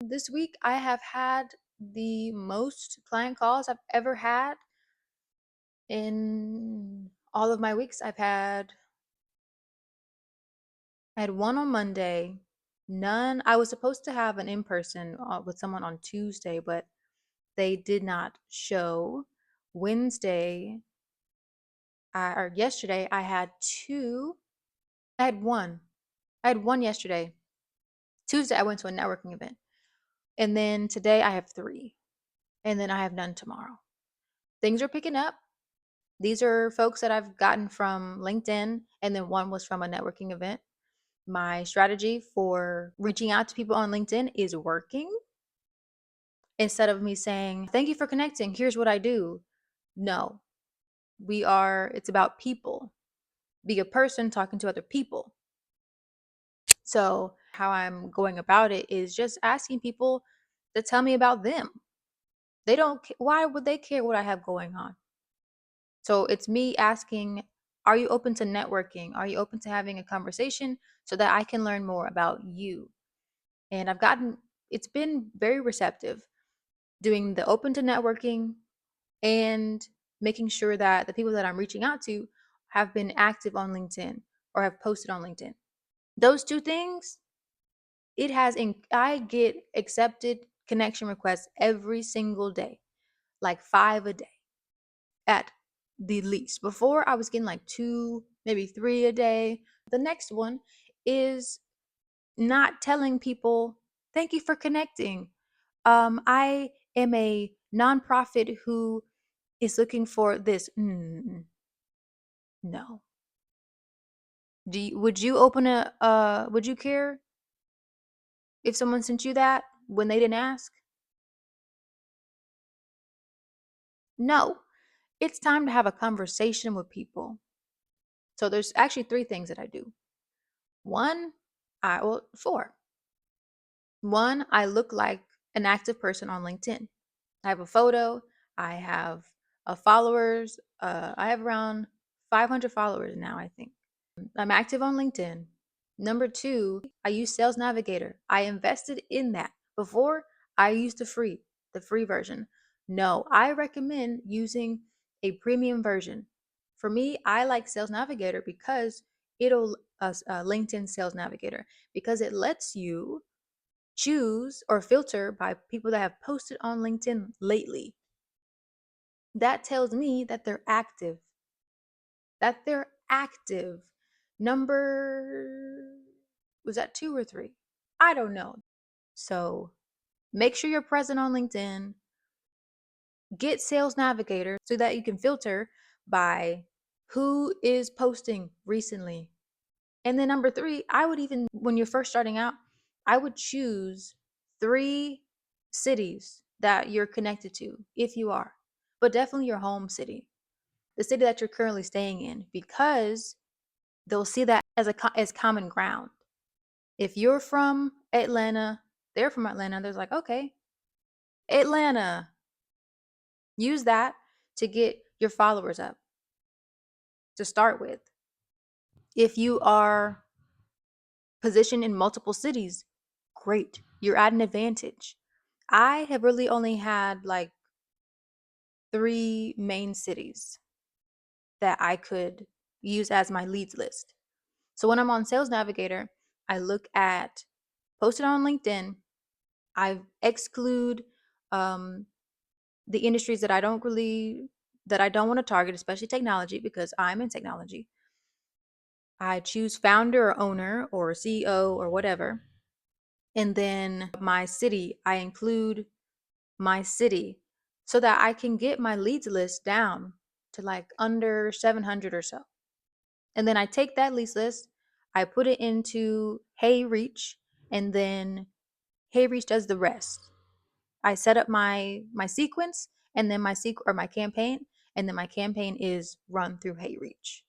This week I have had the most client calls I've ever had in all of my weeks. I had one on Monday, none. I was supposed to have an in-person with someone on Tuesday, but they did not show. Wednesday, or yesterday, I had two. I had one. I had one yesterday. Tuesday, I went to a networking event. And then today, I have three. And then I have none tomorrow. Things are picking up. These are folks that I've gotten from LinkedIn, and then one was from a networking event. My strategy for reaching out to people on LinkedIn is working. Instead of me saying, "Thank you for connecting, here's what I do." No, it's about people. Be a person talking to other people. So, how I'm going about it is just asking people to tell me about them. Why would they care what I have going on? So it's me asking, are you open to networking? Are you open to having a conversation so that I can learn more about you? And it's been very receptive doing the open to networking and making sure that the people that I'm reaching out to have been active on LinkedIn or have posted on LinkedIn. Those two things, I get accepted connection requests every single day, like 5 a day at the least. Before I was getting like 2, maybe 3 a day. The next one is not telling people, "Thank you for connecting. I am a nonprofit who is looking for this." No. Would you care if someone sent you that when they didn't ask? No. It's time to have a conversation with people. So there's actually 3 things that I do. One, four. One, I look like an active person on LinkedIn. I have a photo. I have followers. I have around 500 followers now, I think. I'm active on LinkedIn. Number two, I use Sales Navigator. I invested in that. Before, I used the free version. No, I recommend using a premium version. For me, I like Sales Navigator because LinkedIn Sales Navigator, because it lets you choose or filter by people that have posted on LinkedIn lately. That tells me that they're active. That they're active. Number, was that 2 or 3? I don't know. So make sure you're present on LinkedIn. Get Sales Navigator so that you can filter by who is posting recently. And then number 3, when you're first starting out, I would choose 3 cities that you're connected to, if you are, but definitely your home city, the city that you're currently staying in, because they'll see that as common ground. If you're from Atlanta, they're from Atlanta, there's like, okay, Atlanta, use that to get your followers up to start with. If you are positioned in multiple cities, great. You're at an advantage. I have really only had like 3 main cities that I could use as my leads list. So when I'm on Sales Navigator, I look at posted on LinkedIn. I exclude um, the industries that I don't want to target, especially technology, because I'm in technology. I choose founder or owner or CEO or whatever. And then my city, I include my city so that I can get my leads list down to like under 700 or so. And then I take that leads list, I put it into Hey Reach, and then Hey Reach does the rest. I set up my sequence, and then my campaign, and then my campaign is run through Hey Reach.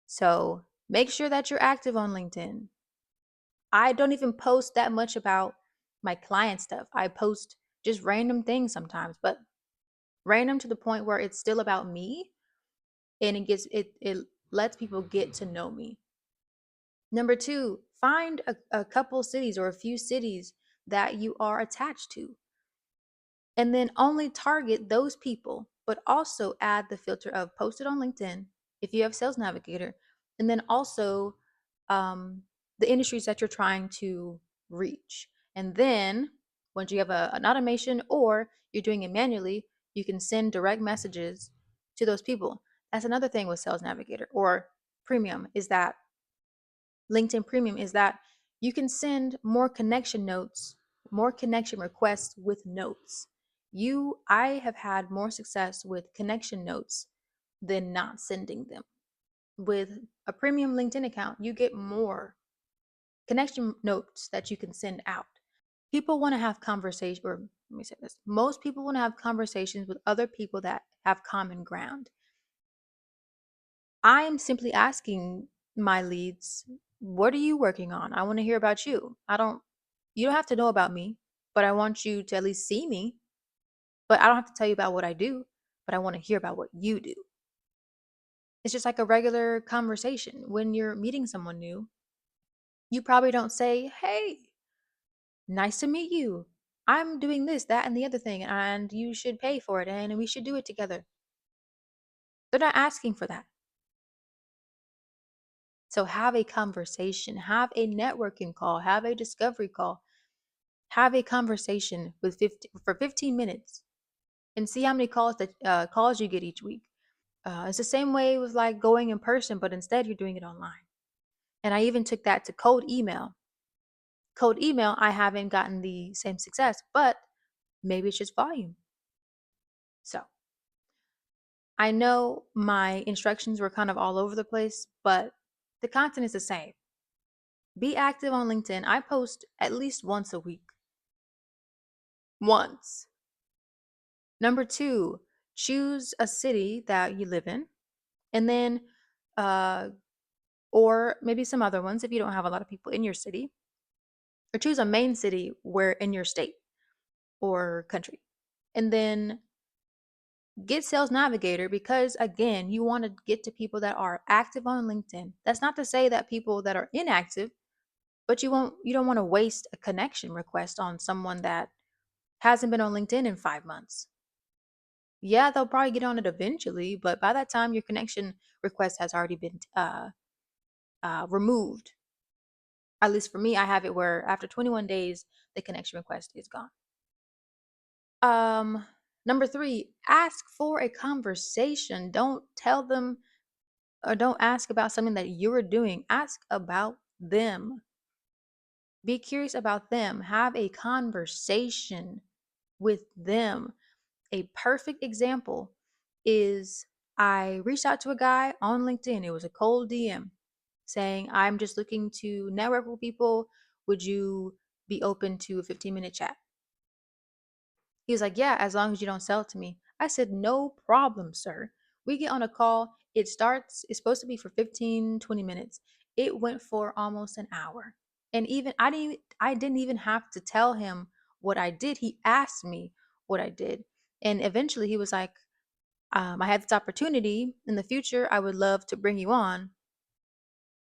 So make sure that you're active on LinkedIn. I don't even post that much about my client stuff. I post just random things sometimes, but random to the point where it's still about me, and it lets people get to know me. Number 2, find a couple cities or a few cities that you are attached to. And then only target those people, but also add the filter of posted on LinkedIn if you have Sales Navigator, and then also the industries that you're trying to reach. And then once you have an automation or you're doing it manually, you can send direct messages to those people. That's another thing with Sales Navigator or Premium is that LinkedIn Premium is that you can send more connection notes, more connection requests with notes. I have had more success with connection notes than not sending them. With a premium LinkedIn account, you get more connection notes that you can send out. People want to have conversations, or let me say this, most people want to have conversations with other people that have common ground. I am simply asking my leads, what are you working on? I want to hear about you. You don't have to know about me, but I want you to at least see me. But I don't have to tell you about what I do, but I want to hear about what you do. It's just like a regular conversation. When you're meeting someone new, you probably don't say, hey, nice to meet you. I'm doing this, that, and the other thing, and you should pay for it, and we should do it together. They're not asking for that. So have a conversation, have a networking call, have a discovery call, have a conversation for 15 minutes and see how many calls you get each week. It's the same way with like going in person, but instead you're doing it online. And I even took that to cold email. Cold email, I haven't gotten the same success, but maybe it's just volume. So I know my instructions were kind of all over the place, but the content is the same. Be active on LinkedIn. I post at least once a week. Once. Number two, choose a city that you live in, and then, uh, or maybe some other ones if you don't have a lot of people in your city, or choose a main city where in your state or country, and then get Sales Navigator because again, you want to get to people that are active on LinkedIn. That's not to say that people that are inactive, but you don't want to waste a connection request on someone that hasn't been on LinkedIn in 5 months. Yeah, they'll probably get on it eventually, but by that time, your connection request has already been removed. At least for me, I have it where after 21 days, the connection request is gone. Um, Number three, ask for a conversation. Don't tell them or don't ask about something that you're doing. Ask about them. Be curious about them. Have a conversation with them. A perfect example is I reached out to a guy on LinkedIn. It was a cold DM saying, I'm just looking to network with people. Would you be open to a 15-minute chat? He was like, yeah, as long as you don't sell it to me. I said, no problem, sir. We get on a call. It's supposed to be for 15, 20 minutes. It went for almost an hour. And even I didn't even have to tell him what I did. He asked me what I did. And eventually he was like, I had this opportunity in the future. I would love to bring you on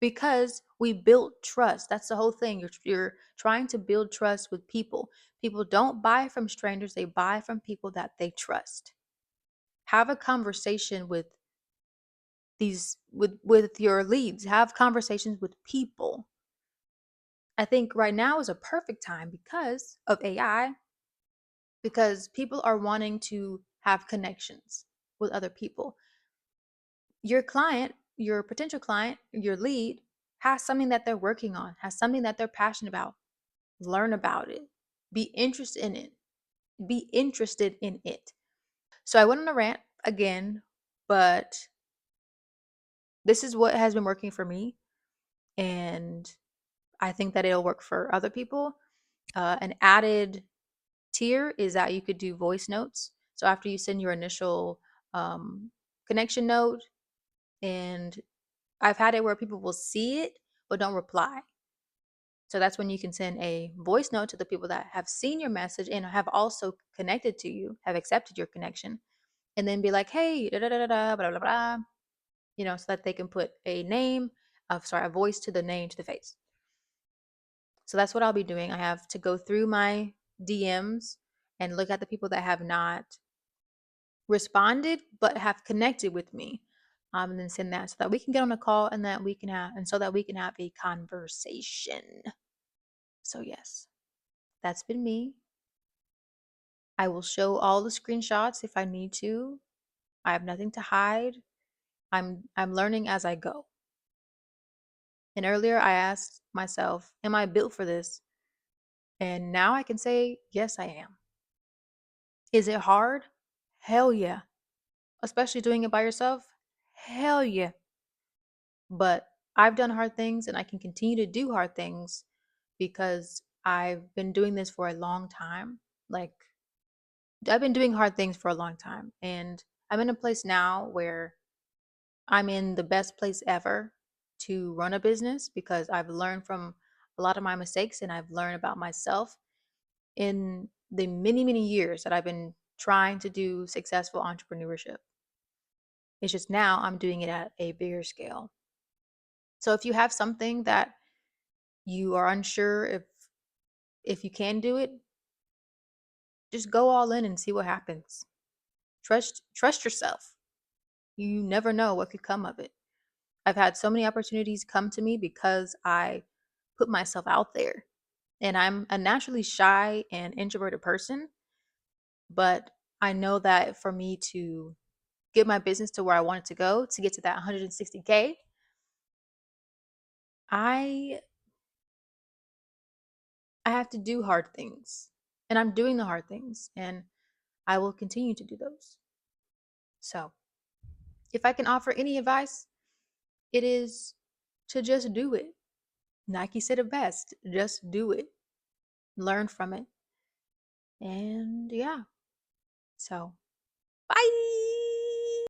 because we built trust. That's the whole thing. You're trying to build trust with people. People don't buy from strangers, they buy from people that they trust. Have a conversation with with your leads. Have conversations with people. I think right now is a perfect time because of AI, because people are wanting to have connections with other people. Your client, your potential client, your lead has something that they're working on, has something that they're passionate about. Learn about it. Be interested in it. Be interested in it. So I went on a rant again, but this is what has been working for me. And I think that it'll work for other people. An added tier is that you could do voice notes. So after you send your initial connection note, and I've had it where people will see it but don't reply. So that's when you can send a voice note to the people that have seen your message and have also connected to you, have accepted your connection, and then be like, hey, da da da da, blah blah blah, so that they can put a voice to the name to the face. So that's what I'll be doing. I have to go through my DMs and look at the people that have not responded but have connected with me, and then send that so that we can get on a call and that we can have and so that we can have a conversation. So yes, that's been me. I will show all the screenshots if I need to. I have nothing to hide. I'm learning as I go. And earlier I asked myself, am I built for this? And now I can say, yes, I am. Is it hard? Hell yeah. Especially doing it by yourself? Hell yeah. But I've done hard things and I can continue to do hard things because I've been doing this for a long time. Like, I've been doing hard things for a long time. And I'm in a place now where I'm in the best place ever to run a business because I've learned from a lot of my mistakes and I've learned about myself in the many, many years that I've been trying to do successful entrepreneurship. It's just now I'm doing it at a bigger scale. So if you have something that you are unsure if you can do it, just go all in and see what happens. Trust yourself. You never know what could come of it. I've had so many opportunities come to me because I put myself out there. And I'm a naturally shy and introverted person, but I know that for me to get my business to where I want it to go, to get to that 160K, I I have to do hard things. And I'm doing the hard things and I will continue to do those. So, if I can offer any advice, it is to just do it. Nike said it best, just do it. Learn from it. And yeah. So, bye.